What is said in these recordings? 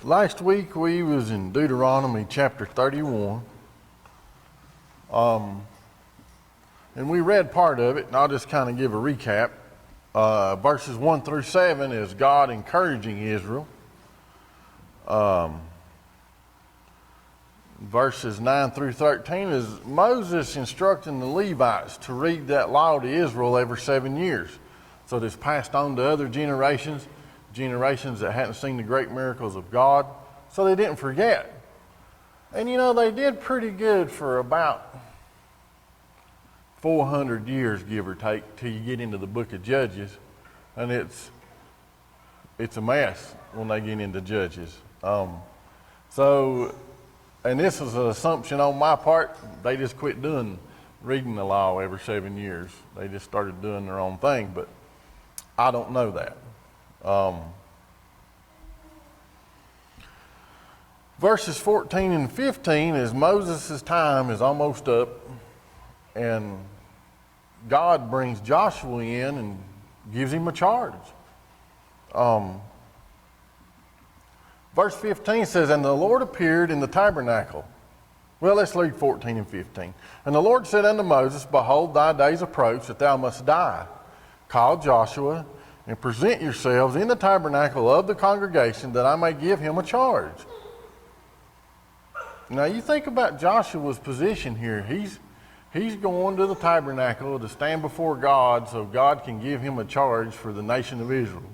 Last week we was in Deuteronomy chapter 31, and we read part of it, and I'll just kind of give a recap. Verses 1 through 7 is God encouraging Israel. Verses 9 through 13 is Moses instructing the Levites to read that law to Israel every 7 years. So it's passed on to other generations that hadn't seen the great miracles of God, so they didn't forget. And they did pretty good for about 400 years, give or take, till you get into the book of Judges. And it's a mess when they get into Judges. And this is an assumption on my part. They just quit reading the law every 7 years. They just started doing their own thing, but I don't know that. Verses 14 and 15 is Moses' time is almost up, and God brings Joshua in and gives him a charge. Verse 15 says, "And the Lord appeared in the tabernacle." Well, let's read 14 and 15. "And the Lord said unto Moses, Behold, thy days approach that thou must die. Call Joshua and present yourselves in the tabernacle of the congregation, that I may give him a charge." Now you think about Joshua's position here. He's going to the tabernacle to stand before God so God can give him a charge for the nation of Israel.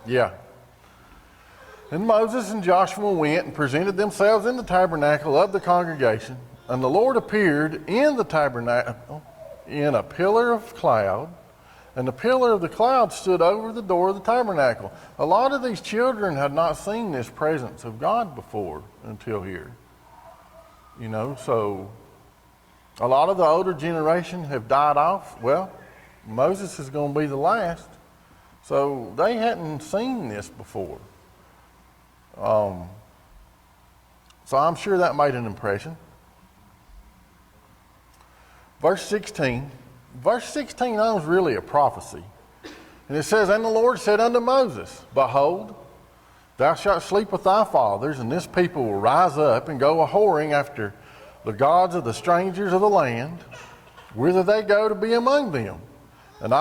Yeah. And Moses and Joshua went and presented themselves in the tabernacle of the congregation, and the Lord appeared in the tabernacle in a pillar of cloud, and the pillar of the cloud stood over the door of the tabernacle. A lot of these children had not seen this presence of God before until here. So a lot of the older generation have died off. Well, Moses is going to be the last. So they hadn't seen this before. So I'm sure that made an impression. Verse 16 is really a prophecy. And it says, "And the Lord said unto Moses, Behold, thou shalt sleep with thy fathers, and this people will rise up and go a-whoring after the gods of the strangers of the land, whither they go to be among them. And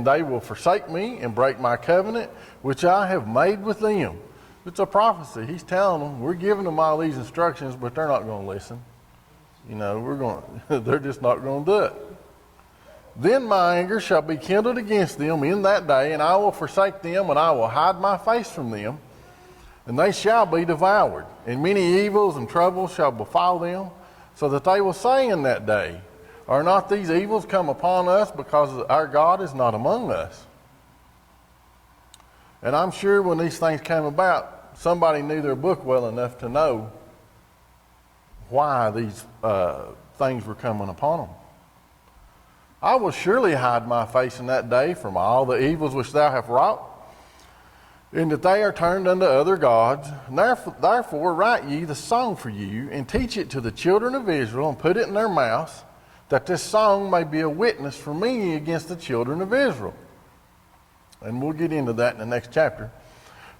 they will forsake me and break my covenant, which I have made with them." It's a prophecy. He's telling them, we're giving them all these instructions, but they're not going to listen. They're just not going to do it. "Then my anger shall be kindled against them in that day, and I will forsake them, and I will hide my face from them, and they shall be devoured. And many evils and troubles shall befall them, so that they will say in that day, Are not these evils come upon us because our God is not among us?" And I'm sure when these things came about, somebody knew their book well enough to know why these things were coming upon them. "I will surely hide my face in that day from all the evils which thou hast wrought, and that they are turned unto other gods. And therefore write ye the song for you, and teach it to the children of Israel, and put it in their mouths, that this song may be a witness for me against the children of Israel." And we'll get into that in the next chapter.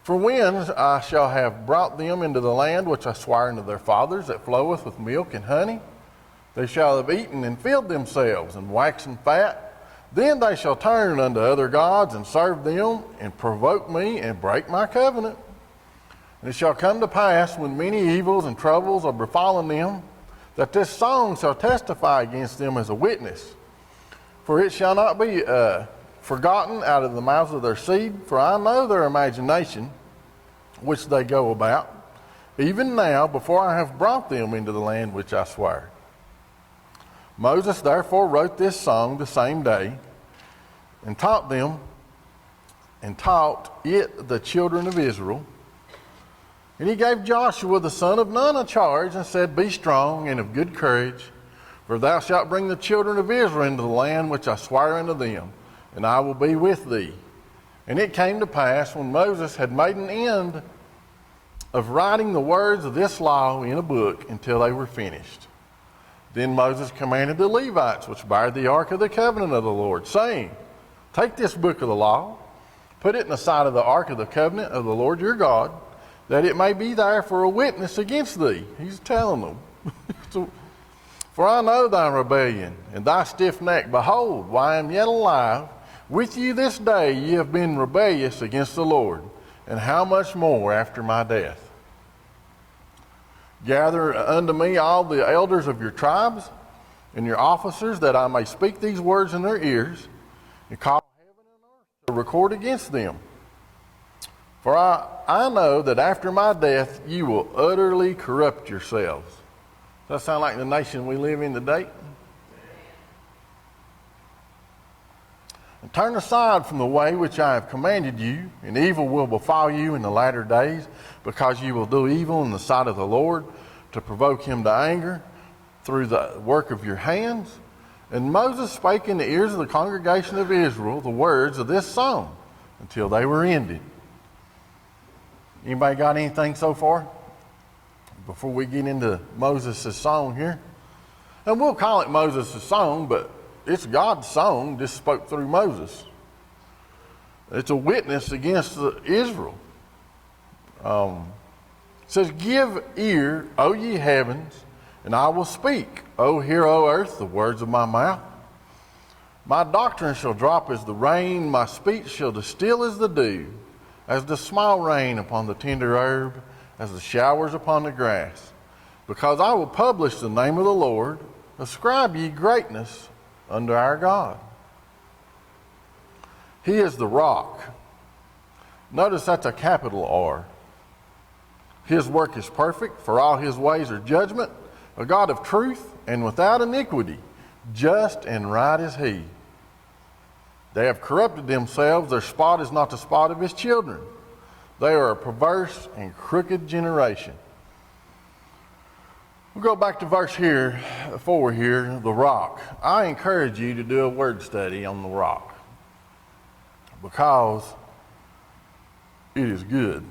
"For when I shall have brought them into the land which I sware unto their fathers, that floweth with milk and honey, they shall have eaten and filled themselves, and waxen fat. Then they shall turn unto other gods, and serve them, and provoke me, and break my covenant. And it shall come to pass, when many evils and troubles are befallen them, that this song shall testify against them as a witness. For it shall not be forgotten out of the mouths of their seed, for I know their imagination, which they go about, even now, before I have brought them into the land which I sware." Moses therefore wrote this song the same day, and taught it the children of Israel. And he gave Joshua the son of Nun a charge, and said, "Be strong and of good courage, for thou shalt bring the children of Israel into the land which I swear unto them, and I will be with thee." And it came to pass, when Moses had made an end of writing the words of this law in a book until they were finished, then Moses commanded the Levites, which bare the ark of the covenant of the Lord, saying, "Take this book of the law, Put it in the side of the ark of the covenant of the Lord your God, that it may be there for a witness against thee. He's telling them. For I know thy rebellion and thy stiff neck. Behold, while I am yet alive, with you this day ye have been rebellious against the Lord, and how much more after my death? Gather unto me all the elders of your tribes and your officers, that I may speak these words in their ears, and call heaven and earth to record against them. For I know that after my death you will utterly corrupt yourselves. Does that sound like the nation we live in today? And turn aside from the way which I have commanded you, and evil will befall you in the latter days, because you will do evil in the sight of the Lord, to provoke him to anger through the work of your hands. And Moses spake in the ears of the congregation of Israel the words of this song until they were ended. Anybody got anything so far? Before we get into Moses' song here. And we'll call it Moses' song, but it's God's song, just spoke through Moses. It's a witness against Israel. It says, give ear, O ye heavens, and I will speak. O hear, O earth, the words of my mouth. My doctrine shall drop as the rain, my speech shall distill as the dew, as the small rain upon the tender herb, as the showers upon the grass. Because I will publish the name of the Lord, ascribe ye greatness unto our God. He is the rock. Notice that's a capital R. His work is perfect, for all his ways are judgment, a God of truth and without iniquity, just and right is he. They have corrupted themselves, their spot is not the spot of his children. They are a perverse and crooked generation. We'll go back to verse 4 here, the rock. I encourage you to do a word study on the rock, because it is good.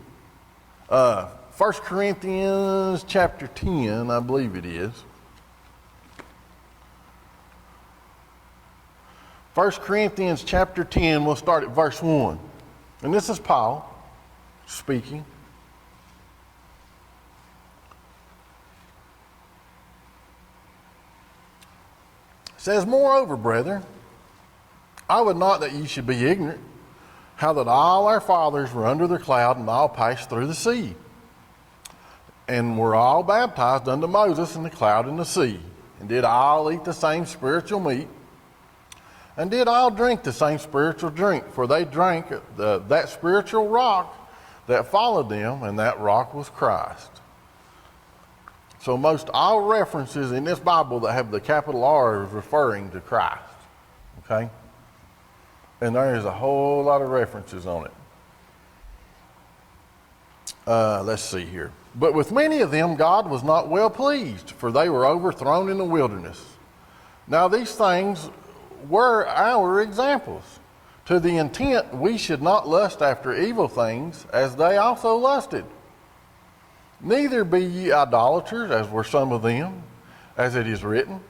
1 Corinthians chapter 10, I believe it is. 1 Corinthians chapter 10, we'll start at verse 1. And this is Paul speaking. It says, moreover, brethren, I would not that ye should be ignorant, how that all our fathers were under the cloud, and all passed through the sea, and were all baptized unto Moses in the cloud and the sea, and did all eat the same spiritual meat, and did all drink the same spiritual drink, for they drank that spiritual rock that followed them, and that rock was Christ. So most all references in this Bible that have the capital R is referring to Christ. Okay? And there is a whole lot of references on it. Let's see here. But with many of them God was not well pleased, for they were overthrown in the wilderness. Now these things were our examples, to the intent we should not lust after evil things, as they also lusted. Neither be ye idolaters, as were some of them, as it is written,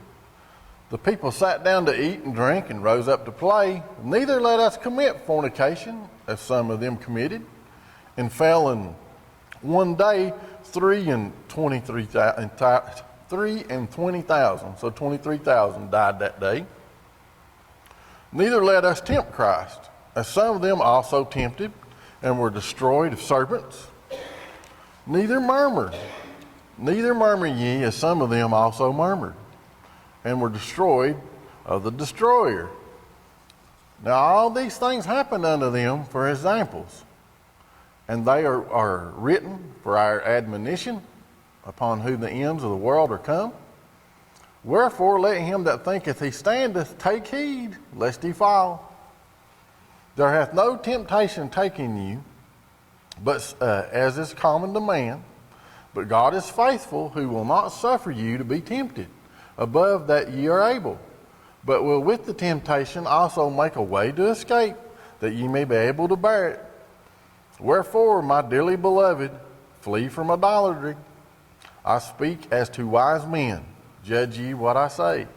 the people sat down to eat and drink and rose up to play. Neither let us commit fornication, as some of them committed, and fell in one day 320,000. So 23,000 died that day. Neither let us tempt Christ, as some of them also tempted, and were destroyed of serpents. Neither murmur ye, as some of them also murmured, and were destroyed of the destroyer. Now all these things happened unto them for examples, and they are written for our admonition, upon whom the ends of the world are come. Wherefore let him that thinketh he standeth take heed, lest he fall. There hath no temptation taken you, but as is common to man. But God is faithful, who will not suffer you to be tempted above that ye are able, but will with the temptation also make a way to escape, that ye may be able to bear it. Wherefore, my dearly beloved, flee from idolatry. I speak as to wise men. Judge ye what I say.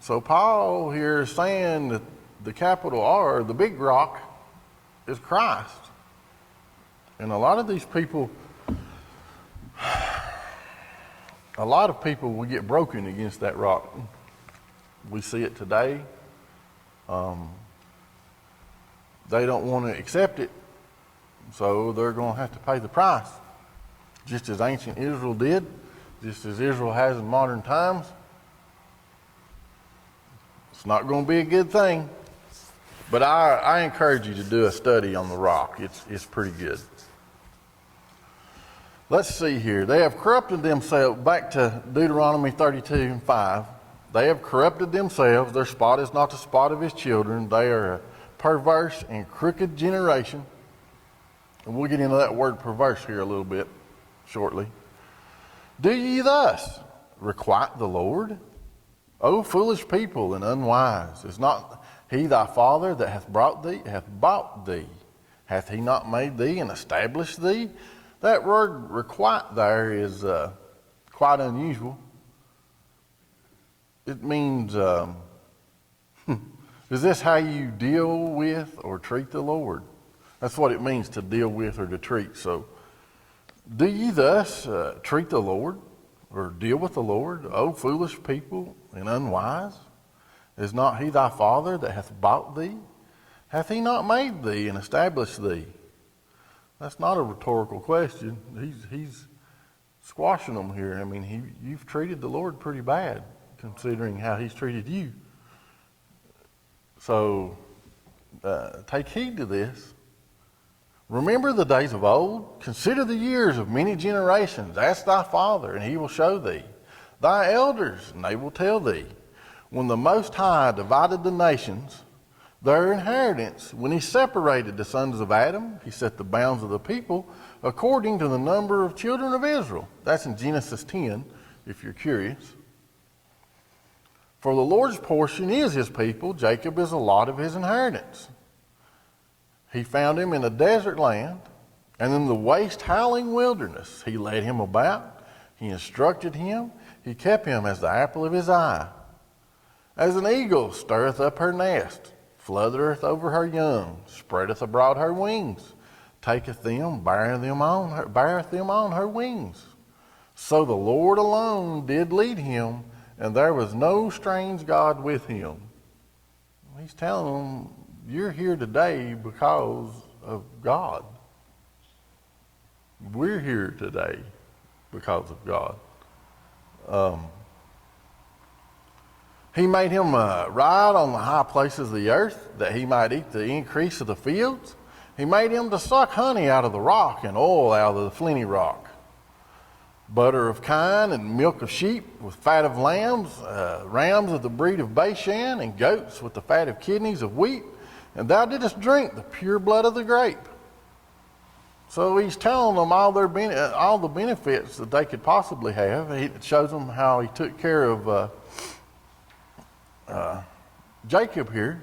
So Paul here is saying that the capital R, the big rock, is Christ. And a lot of these people, a lot of people will get broken against that rock. We see it today. They don't want to accept it, so they're going to have to pay the price. Just as ancient Israel did, just as Israel has in modern times. It's not going to be a good thing. But I encourage you to do a study on the rock. It's pretty good. Let's see here. They have corrupted themselves. Back to Deuteronomy 32:5. They have corrupted themselves. Their spot is not the spot of his children. They are a perverse and crooked generation. And we'll get into that word perverse here a little bit shortly. Do ye thus requite the Lord? O foolish people and unwise, is not he thy father that hath bought thee? Hath he not made thee and established thee? That word requite there is quite unusual. It means, is this how you deal with or treat the Lord? That's what it means to deal with or to treat. So, do ye thus treat the Lord or deal with the Lord, O foolish people and unwise? Is not he thy father that hath bought thee? Hath he not made thee and established thee? That's not a rhetorical question. He's squashing them here. I mean, you've treated the Lord pretty bad, considering how he's treated you. So, take heed to this. Remember the days of old. Consider the years of many generations. Ask thy father, and he will show thee. Thy elders, and they will tell thee. When the Most High divided the nations, their inheritance, when he separated the sons of Adam, he set the bounds of the people according to the number of children of Israel. That's in Genesis 10, if you're curious. For the Lord's portion is his people. Jacob is a lot of his inheritance. He found him in a desert land, and in the waste howling wilderness. He led him about. He instructed him. He kept him as the apple of his eye. As an eagle stirreth up her nest, fluttereth over her young, spreadeth abroad her wings, taketh them, beareth them on her wings. So the Lord alone did lead him, and there was no strange God with him. He's telling them, you're here today because of God. We're here today because of God. He made him ride on the high places of the earth, that he might eat the increase of the fields. He made him to suck honey out of the rock and oil out of the flinty rock. Butter of kine and milk of sheep with fat of lambs, rams of the breed of Bashan, and goats with the fat of kidneys of wheat. And thou didst drink the pure blood of the grape. So he's telling them all the benefits that they could possibly have. It shows them how he took care of Jacob here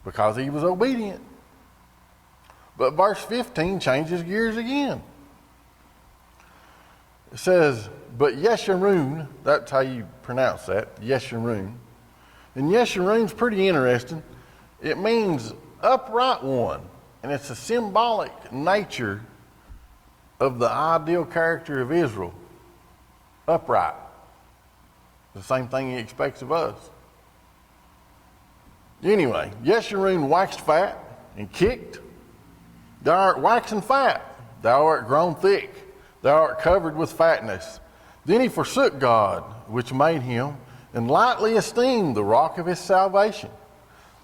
because he was obedient. But verse 15 changes gears again. It says, but Yeshurun, that's how you pronounce that, Yeshurun. And Yeshurun's pretty interesting. It means upright one, and it's a symbolic nature of the ideal character of Israel. Upright. The same thing he expects of us. Anyway, Yeshurun waxed fat and kicked. Thou art waxen fat, thou art grown thick, thou art covered with fatness. Then he forsook God, which made him, and lightly esteemed the rock of his salvation,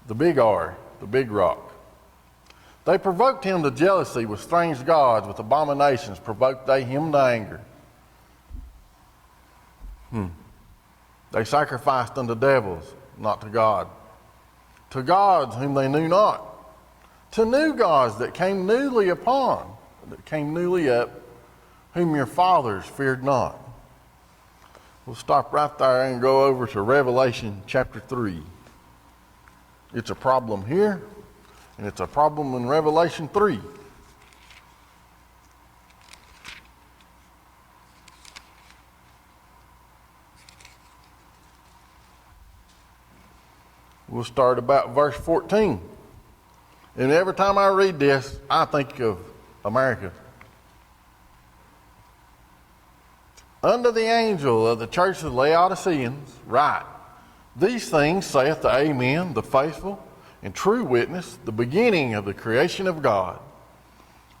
the big R, the big rock. They provoked him to jealousy with strange gods, with abominations provoked they him to anger. They sacrificed unto devils, not to God. To gods whom they knew not. To new gods that came newly up, whom your fathers feared not. We'll stop right there and go over to Revelation chapter 3. It's a problem here, and it's a problem in Revelation 3. We'll start about verse 14. And every time I read this, I think of America. Unto the angel of the church of the Laodiceans, write, these things saith the Amen, the faithful and true witness, the beginning of the creation of God.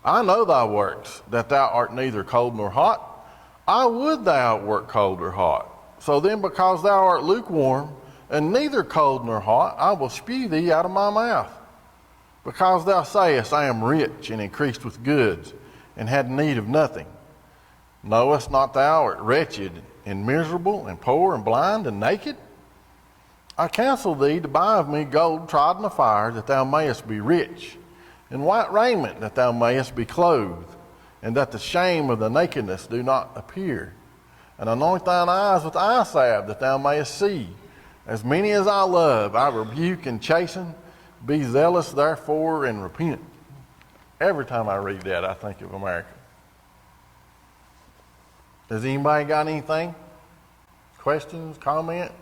I know thy works, that thou art neither cold nor hot. I would thou wert cold or hot. So then, because thou art lukewarm, and neither cold nor hot, I will spew thee out of my mouth. Because thou sayest, I am rich and increased with goods, and had need of nothing. Knowest not thou art wretched and miserable and poor and blind and naked? I counsel thee to buy of me gold tried in the fire, that thou mayest be rich, and white raiment, that thou mayest be clothed, and that the shame of the nakedness do not appear. And anoint thine eyes with eye salve, that thou mayest see. As many as I love, I rebuke and chasten. Be zealous therefore and repent. Every time I read that, I think of America. Has anybody got anything? Questions, comments?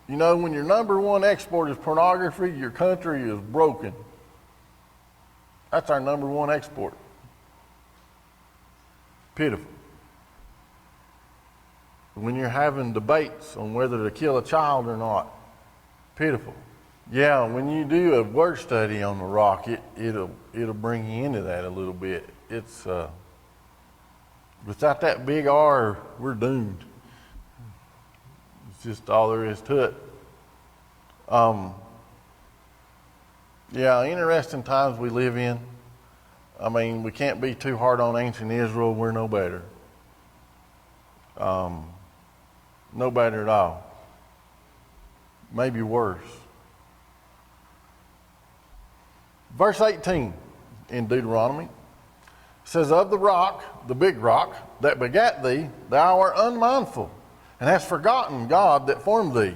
You know, when your number one export is pornography, your country is broken. That's our number one export. Pitiful. When you're having debates on whether to kill a child or not, pitiful. Yeah, when you do a word study on the rock, it'll bring you into that a little bit. It's without that big R, we're doomed. It's just all there is to it. Yeah, interesting times we live in. I mean, we can't be too hard on ancient Israel. We're no better. No better at all. Maybe worse. Verse 18 in Deuteronomy says, of the rock, the big rock, that begat thee, thou art unmindful, and hast forgotten God that formed thee.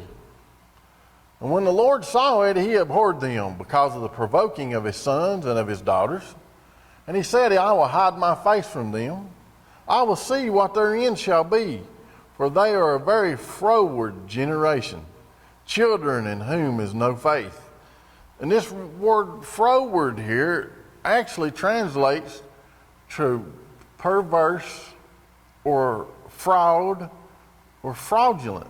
And when the Lord saw it, he abhorred them because of the provoking of his sons and of his daughters. And he said, I will hide my face from them. I will see what their end shall be, for they are a very froward generation, children in whom is no faith. And this word froward here actually translates to perverse or fraud or fraudulent.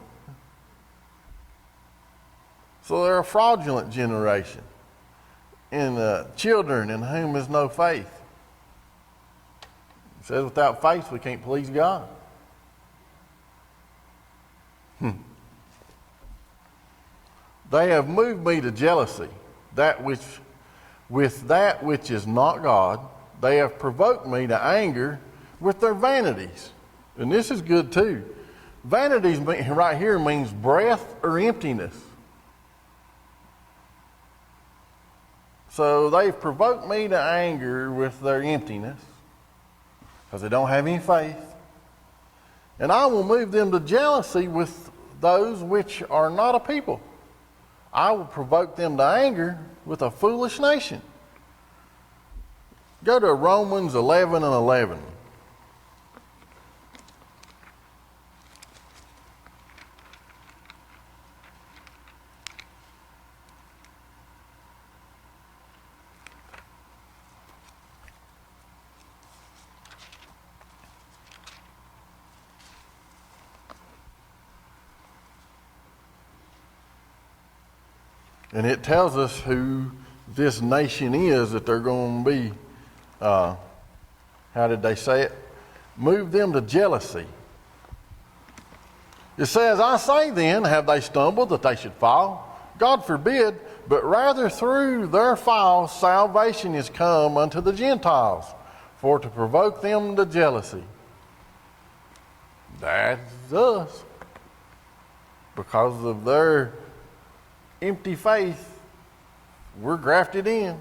So they're a fraudulent generation, and children in whom is no faith. It says without faith we can't please God. They have moved me to jealousy, with that which is not God. They have provoked me to anger with their vanities. And this is good too. Vanities right here means breath or emptiness. So they've provoked me to anger with their emptiness, because they don't have any faith. And I will move them to jealousy with those which are not a people. I will provoke them to anger with a foolish nation. Go to Romans 11:11. And it tells us who this nation is that they're going to be, how did they say it? Move them to jealousy. It says, I say then, have they stumbled that they should fall? God forbid, but rather through their fall salvation is come unto the Gentiles, for to provoke them to jealousy. That's us. Because of their empty faith, we're grafted in.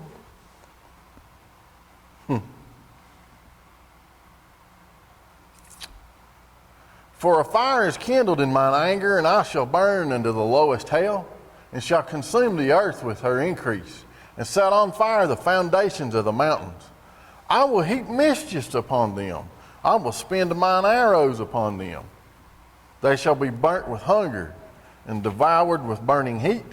For a fire is kindled in mine anger, and I shall burn into the lowest hell, and shall consume the earth with her increase, and set on fire the foundations of the mountains. I will heap mischief upon them. I will spend mine arrows upon them. They shall be burnt with hunger, and devoured with burning heat.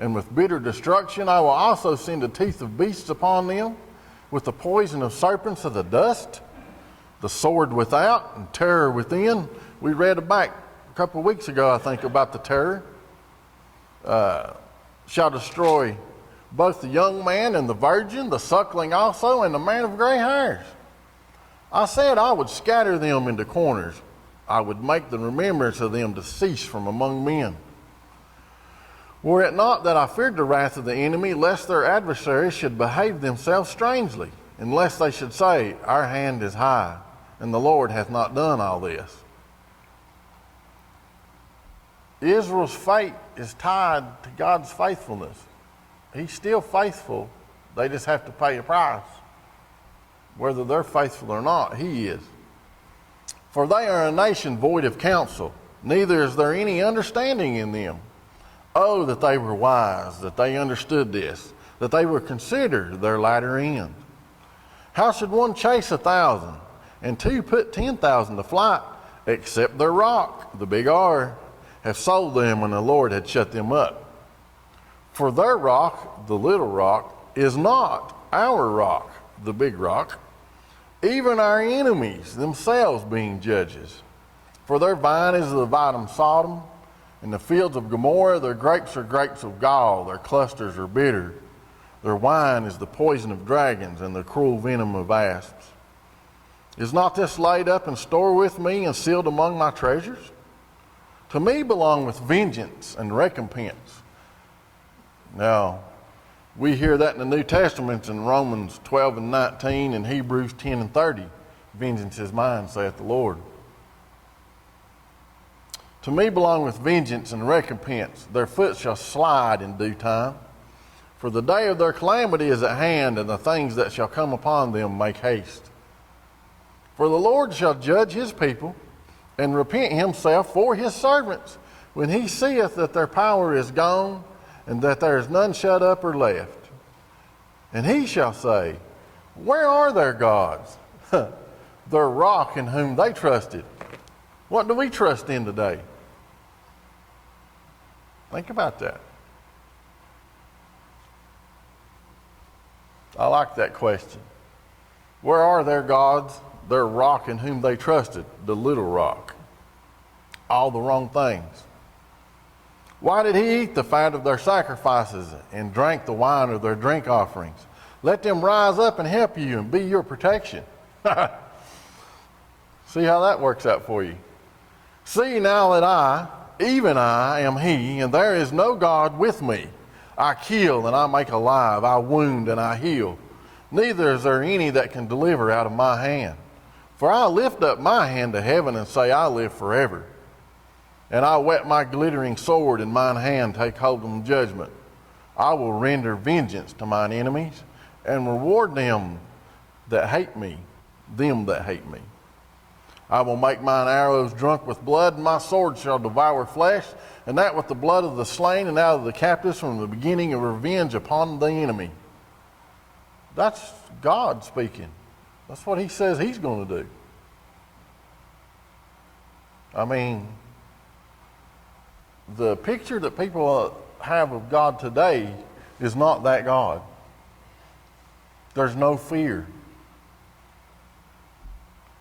And with bitter destruction I will also send the teeth of beasts upon them, with the poison of serpents of the dust, the sword without and terror within. We read back a couple of weeks ago, I think, about the terror. Shall destroy both the young man and the virgin, the suckling also, and the man of gray hairs. I said I would scatter them into corners. I would make the remembrance of them to cease from among men. Were it not that I feared the wrath of the enemy, lest their adversaries should behave themselves strangely, and lest they should say, our hand is high, and the Lord hath not done all this. Israel's fate is tied to God's faithfulness. He's still faithful. They just have to pay a price. Whether they're faithful or not, he is. For they are a nation void of counsel, neither is there any understanding in them. Oh, that they were wise, that they understood this, that they would consider their latter end. How should one chase 1,000, and two put 10,000 to flight, except their rock, the big R, have sold them when the Lord had shut them up? For their rock, the little rock, is not our rock, the big rock, even our enemies themselves being judges. For their vine is the vine of Sodom, in the fields of Gomorrah. Their grapes are grapes of gall, their clusters are bitter. Their wine is the poison of dragons and the cruel venom of asps. Is not this laid up in store with me and sealed among my treasures? To me belongeth vengeance and recompense. Now, we hear that in the New Testament in Romans 12 and 19 and Hebrews 10 and 30. Vengeance is mine, saith the Lord. To me belongeth vengeance and recompense. Their foot shall slide in due time. For the day of their calamity is at hand, and the things that shall come upon them make haste. For the Lord shall judge his people, and repent himself for his servants, when he seeth that their power is gone, and that there is none shut up or left. And he shall say, where are their gods? Their rock in whom they trusted. What do we trust in today? Think about that. I like that question. Where are their gods, their rock in whom they trusted, the little rock? All the wrong things. Why did he eat the fat of their sacrifices and drank the wine of their drink offerings? Let them rise up and help you and be your protection. See how that works out for you. See now that I, even I, am he, and there is no God with me. I kill and I make alive, I wound and I heal. Neither is there any that can deliver out of my hand. For I lift up my hand to heaven and say, I live forever. And I whet my glittering sword in mine hand, take hold of judgment. I will render vengeance to mine enemies, and reward them that hate me, I will make mine arrows drunk with blood, and my sword shall devour flesh, and that with the blood of the slain and out of the captives, from the beginning of revenge upon the enemy. That's God speaking. That's what he says he's going to do. I mean, the picture that people have of God today is not that God. There's no fear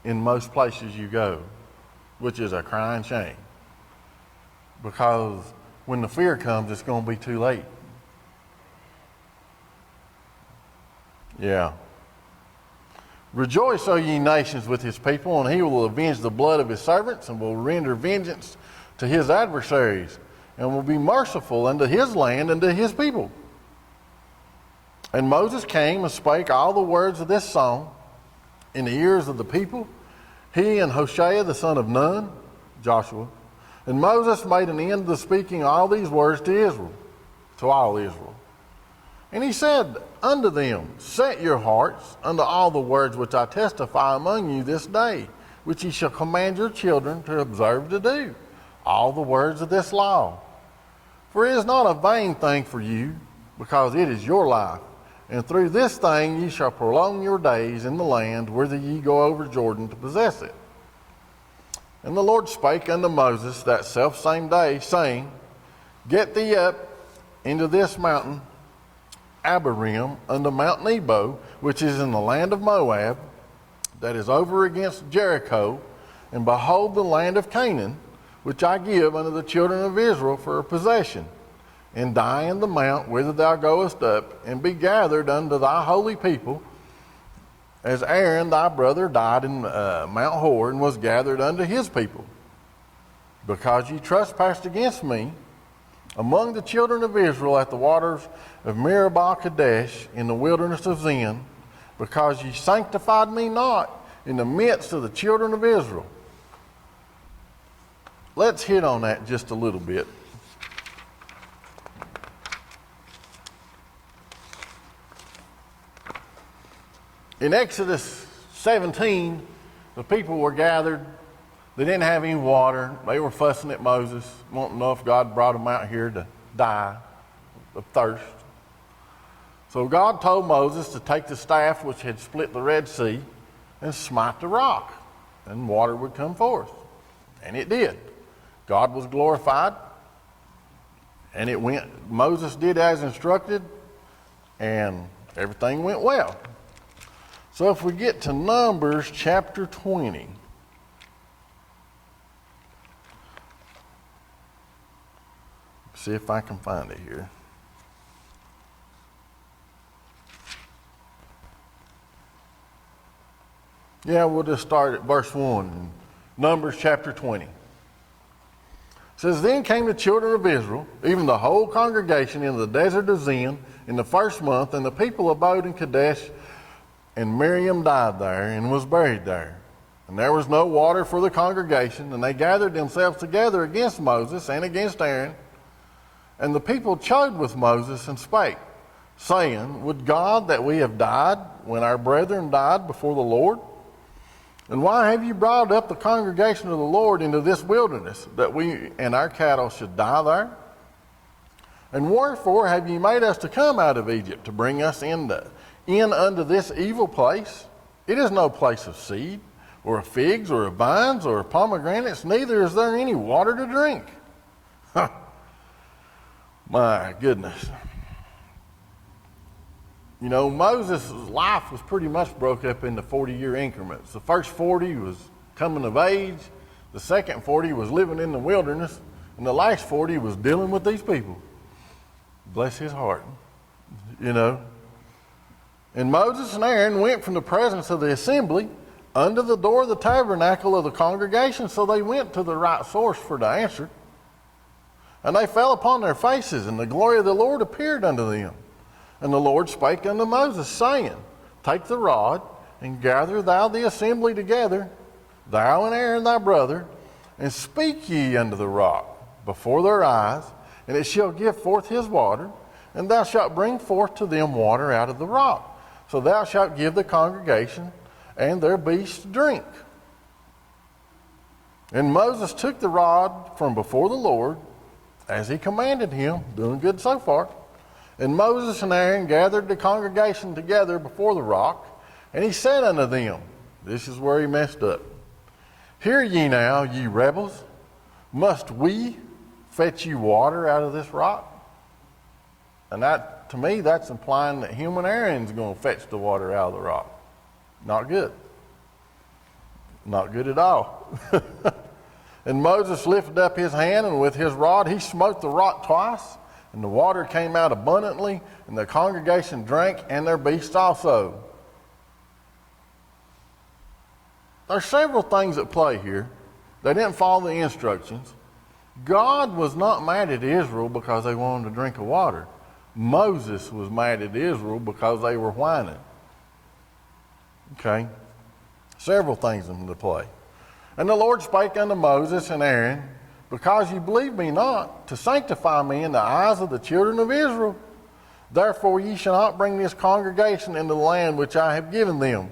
in most places you go, which is a crying shame. Because when the fear comes, it's going to be too late. Yeah. Rejoice, O ye nations, with his people, and he will avenge the blood of his servants, and will render vengeance to his adversaries, and will be merciful unto his land and to his people. And Moses came and spake all the words of this song in the ears of the people, he and Hoshea the son of Nun, Joshua. And Moses made an end of speaking all these words to Israel, to all Israel. And he said unto them, set your hearts unto all the words which I testify among you this day, which ye shall command your children to observe to do, all the words of this law. For it is not a vain thing for you, because it is your life. And through this thing ye shall prolong your days in the land, whither ye go over Jordan to possess it. And the Lord spake unto Moses that selfsame day, saying, get thee up into this mountain Abiram unto Mount Nebo, which is in the land of Moab, that is over against Jericho, and behold the land of Canaan, which I give unto the children of Israel for a possession, and die in the mount whither thou goest up, and be gathered unto thy holy people, as Aaron thy brother died in Mount Hor, and was gathered unto his people. Because ye trespassed against me among the children of Israel at the waters of Meribah Kadesh in the wilderness of Zin, because ye sanctified me not in the midst of the children of Israel. Let's hit on that just a little bit. In Exodus 17, the people were gathered. They didn't have any water. They were fussing at Moses, wanting to know if God brought them out here to die of thirst. So God told Moses to take the staff which had split the Red Sea and smite the rock, and water would come forth. And it did. God was glorified, and it went. Moses did as instructed, and everything went well. So if we get to Numbers chapter 20, see if I can find it here. Yeah, we'll just start at verse 1 in Numbers chapter 20. It says, Then came the children of Israel, even the whole congregation, into the desert of Zin in the first month, and the people abode in Kadesh, and Miriam died there and was buried there. And there was no water for the congregation, and they gathered themselves together against Moses and against Aaron. And the people chode with Moses and spake, saying, Would God that we have died when our brethren died before the Lord? And why have you brought up the congregation of the Lord into this wilderness, that we and our cattle should die there? And wherefore have ye made us to come out of Egypt, to bring us in unto this evil place? It is no place of seed, or of figs, or of vines, or of pomegranates, neither is there any water to drink. My goodness. You know, Moses' life was pretty much broke up into 40-year increments. The first 40 was coming of age, the second 40 was living in the wilderness, and the last 40 was dealing with these people. Bless his heart, you know. And Moses and Aaron went from the presence of the assembly unto the door of the tabernacle of the congregation, so they went to the right source for the answer. And they fell upon their faces, and the glory of the Lord appeared unto them. And the Lord spake unto Moses, saying, Take the rod, and gather thou the assembly together, thou and Aaron thy brother, and speak ye unto the rock before their eyes, and it shall give forth his water, and thou shalt bring forth to them water out of the rock. So thou shalt give the congregation and their beasts drink. And Moses took the rod from before the Lord, as he commanded him, doing good so far. And Moses and Aaron gathered the congregation together before the rock, and he said unto them, this is where he messed up, Hear ye now, ye rebels, must we fetch you water out of this rock? And that, to me, that's implying that him and Aaron's going to fetch the water out of the rock. Not good. Not good at all. And Moses lifted up his hand, and with his rod he smote the rock twice, and the water came out abundantly, and the congregation drank, and their beasts also. There's several things at play here. They didn't follow the instructions. God was not mad at Israel because they wanted to drink of water. Moses was mad at Israel because they were whining. Okay? Several things into play. And the Lord spake unto Moses and Aaron, Because ye believe me not, to sanctify me in the eyes of the children of Israel. Therefore ye shall not bring this congregation into the land which I have given them.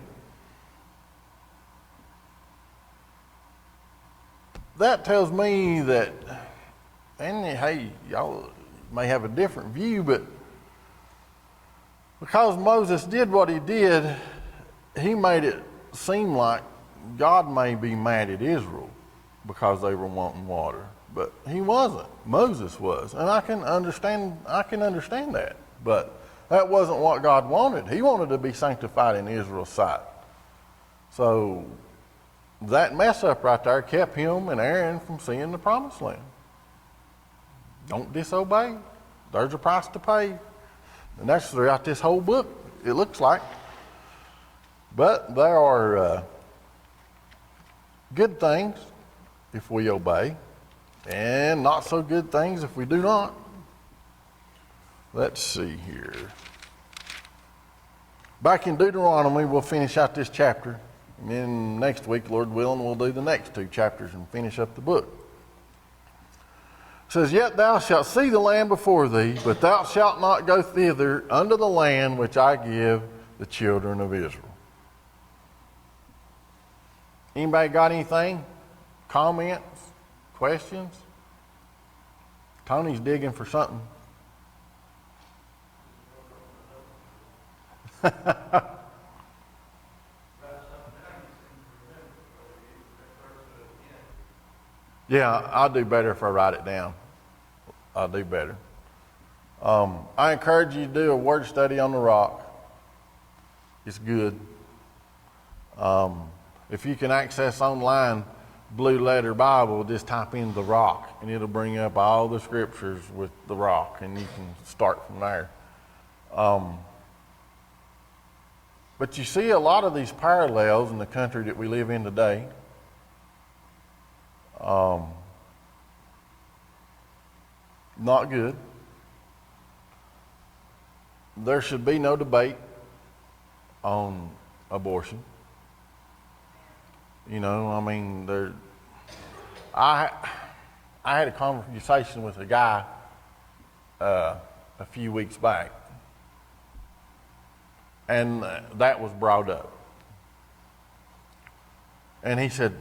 That tells me that, and hey, y'all may have a different view, but because Moses did what he did, he made it seem like God may be mad at Israel because they were wanting water. But he wasn't. Moses was. And I can understand that. But that wasn't what God wanted. He wanted to be sanctified in Israel's sight. So that mess up right there kept him and Aaron from seeing the promised land. Don't disobey. There's a price to pay. And that's throughout this whole book, it looks like. But there are good things if we obey, and not so good things if we do not. Let's see here. Back in Deuteronomy, we'll finish out this chapter. And then next week, Lord willing, we'll do the next 2 chapters and finish up the book. It says, "Yet thou shalt see the land before thee, but thou shalt not go thither unto the land which I give the children of Israel." Anybody got anything? Comments? Questions? Tony's digging for something. Yeah, I'll do better if I write it down. I'll do better. I encourage you to do a word study on the rock. It's good. If you can access online Blue Letter Bible, just type in the rock and it'll bring up all the scriptures with the rock, and you can start from there. But you see a lot of these parallels in the country that we live in today. Not good. There should be no debate on abortion. You know, I mean, I had a conversation with a guy a few weeks back, and that was brought up. And he said,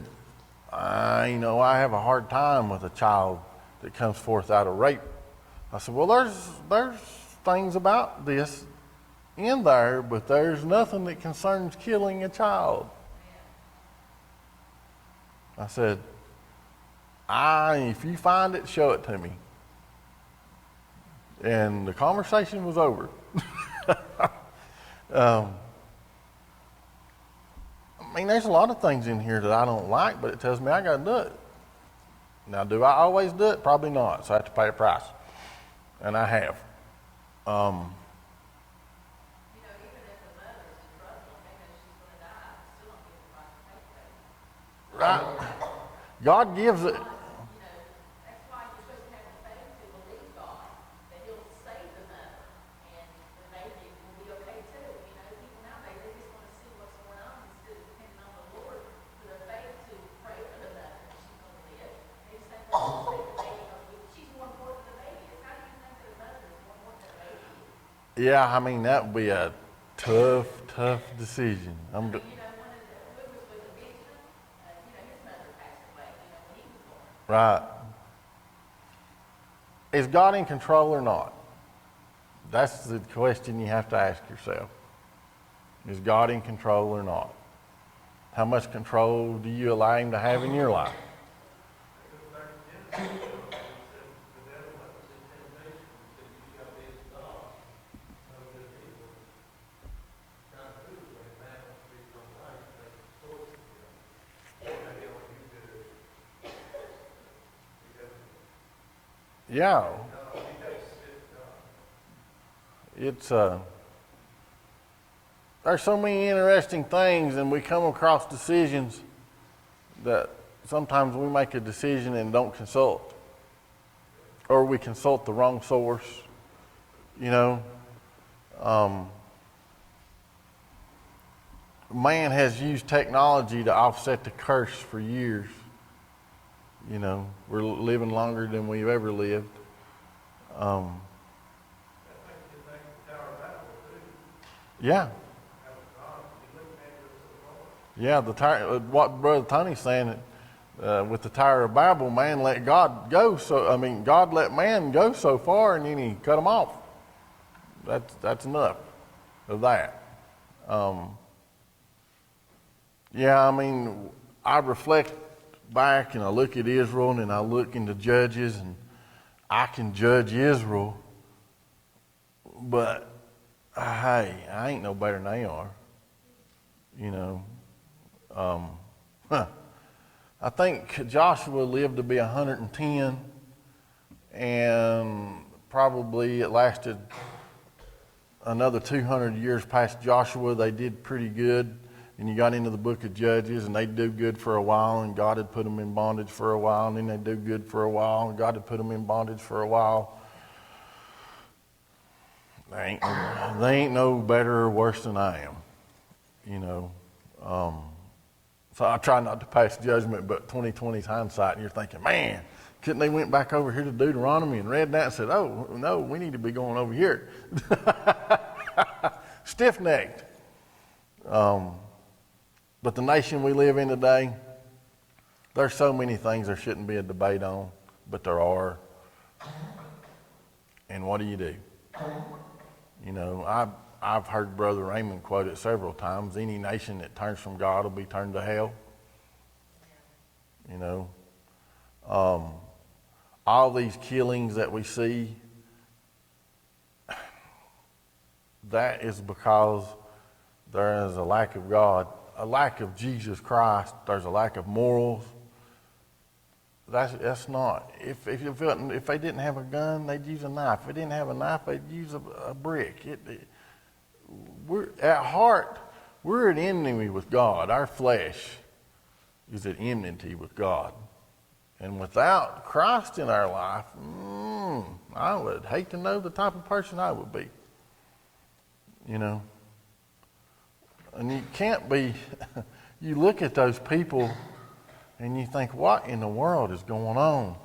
I have a hard time with a child that comes forth out of rape. I said, well, there's things about this in there, but there's nothing that concerns killing a child. I said, if you find it, show it to me. And the conversation was over. I mean, there's a lot of things in here that I don't like, but it tells me I got to do it. Now, do I always do it? Probably not. So I have to pay a price. And I have. Even if the mother's in trouble, maybe she's going to die, still don't get the right to pay for it. Right. God gives it. That's why you're supposed to have the faith to believe God, that He'll save the mother, and the baby will be okay too. People nowadays, they just want to see what's going on instead of depending on the Lord for their faith to pray for the mother that she's going to live. They just think, well, save the baby. She's more important than the baby. How do you think that a mother is more important than a baby? Yeah, I mean, that would be a tough decision. One of the Lewis was a Benjamin. His mother passed away. When he was born. Right. Is God in control or not? That's the question you have to ask yourself. Is God in control or not? How much control do you allow Him to have in your life? Yeah. It's there's so many interesting things, and we come across decisions that sometimes we make a decision and don't consult, or we consult the wrong source. Man has used technology to offset the curse for years. We're living longer than we've ever lived. Yeah. Yeah, what Brother Tony's saying, with the Tower of Babel, man let God go. God let man go so far, and then He cut them off. That's enough of that. I reflect back and I look at Israel and then I look into Judges and I can judge Israel, but hey, I ain't no better than they are. You know, I think Joshua lived to be 110, and probably it lasted another 200 years past Joshua. They did pretty good, and you got into the book of Judges, and they'd do good for a while, and God had put them in bondage for a while, and then they'd do good for a while, and God had put them in bondage for a while. They ain't no better or worse than I am, you know. So I try not to pass judgment, but 2020's hindsight, and you're thinking, man, couldn't they went back over here to Deuteronomy and read that and said, oh, no, we need to be going over here. Stiff-necked. But the nation we live in today, there's so many things there shouldn't be a debate on, but there are. And what do? You know, I've heard Brother Raymond quote it several times. Any nation that turns from God will be turned to hell. You know, all these killings that we see, that is because there is a lack of God, a lack of Jesus Christ. There's a lack of morals. That's not. If they didn't have a gun, they'd use a knife. If they didn't have a knife, they'd use a brick. We're at heart, we're at enmity with God. Our flesh is at enmity with God. And without Christ in our life, I would hate to know the type of person I would be. You know? And you can't be, you look at those people and you think, what in the world is going on?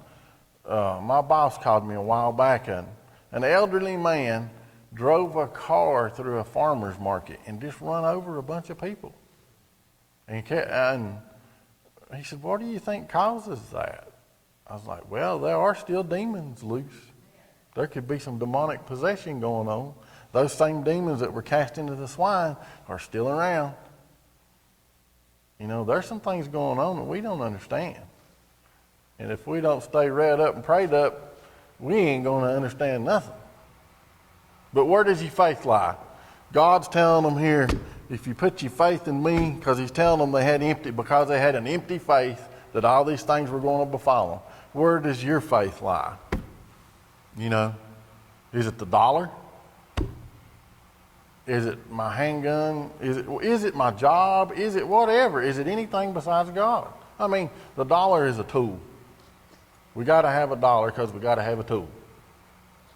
My boss called me a while back, and an elderly man drove a car through a farmer's market and just run over a bunch of people. And he said, what do you think causes that? I was like, well, there are still demons loose. There could be some demonic possession going on. Those same demons that were cast into the swine are still around. You know, there's some things going on that we don't understand. And if we don't stay read up and prayed up, we ain't going to understand nothing. But where does your faith lie? God's telling them here, if you put your faith in me, because he's telling them they had an empty faith, that all these things were going to befall them. Where does your faith lie? You know, is it the dollar? Is it my handgun? Is it my job? Is it whatever? Is it anything besides God? I mean, the dollar is a tool. We got to have a dollar because we got to have a tool.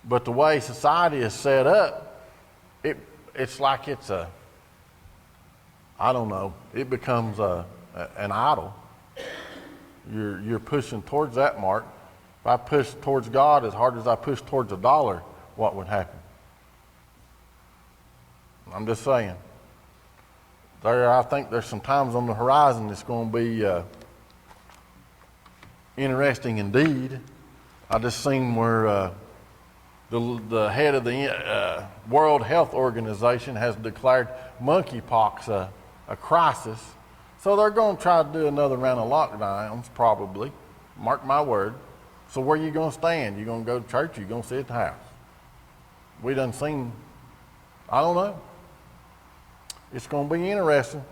But the way society is set up, it's like it's it becomes an idol. You're pushing towards that mark. If I push towards God as hard as I push towards a dollar, what would happen? I'm just saying. I think there's some times on the horizon that's going to be interesting indeed. I just seen where the head of the World Health Organization has declared monkeypox a crisis. So they're going to try to do another round of lockdowns, probably. Mark my word. So where are you going to stand? You going to go to church or you going to sit at the house? We done seen, I don't know. It's going to be interesting.